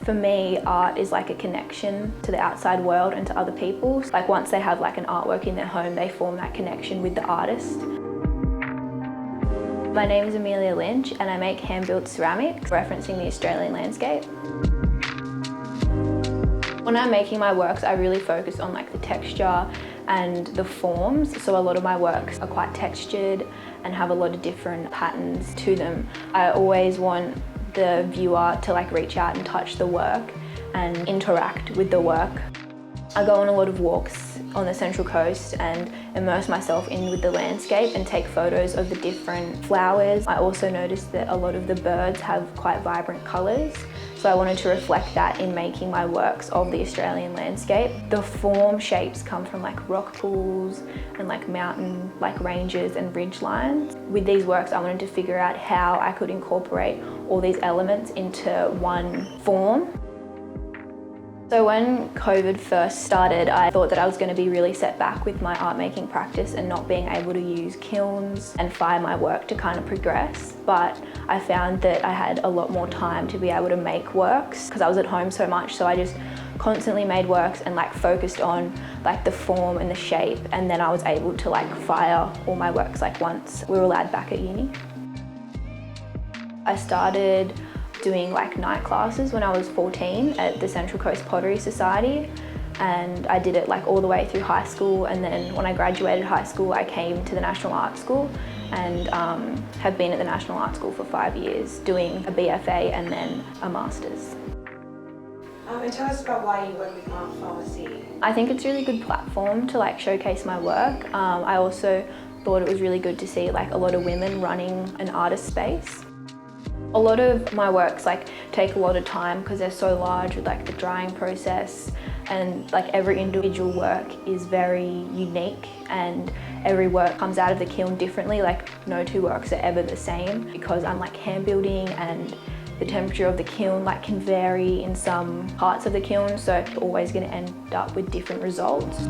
For me, art is like a connection to the outside world and to other people. Like once they have like an artwork in their home, they form that connection with the artist. My name is Amelia Lynch and I make hand-built ceramic, referencing the Australian landscape. When I'm making my works, I really focus on like the texture and the forms. So a lot of my works are quite textured and have a lot of different patterns to them. I always want the viewer to like reach out and touch the work and interact with the work. I go on a lot of walks on the Central Coast and immerse myself in with the landscape and take photos of the different flowers. I also noticed that a lot of the birds have quite vibrant colours, so I wanted to reflect that in making my works of the Australian landscape. The form shapes come from like rock pools and like mountain like ranges and ridge lines. With these works I wanted to figure out how I could incorporate all these elements into one form. So when COVID first started, I thought that I was going to be really set back with my art making practice and not being able to use kilns and fire my work to kind of progress. But I found that I had a lot more time to be able to make works because I was at home so much. So I just constantly made works and like focused on like the form and the shape, and then I was able to like fire all my works like once we were allowed back at uni. I started doing like night classes when I was 14 at the Central Coast Pottery Society, and I did it like all the way through high school, and then when I graduated high school I came to the National Art School and have been at the National Art School for 5 years doing a BFA and then a Masters. And tell us about why you work with Art Pharmacy. I think it's a really good platform to like showcase my work. I also thought it was really good to see like a lot of women running an artist space. A lot of my works like take a lot of time because they're so large with like the drying process, and like every individual work is very unique and every work comes out of the kiln differently. Like no two works are ever the same because I'm like hand building, and the temperature of the kiln like can vary in some parts of the kiln, so you're always going to end up with different results.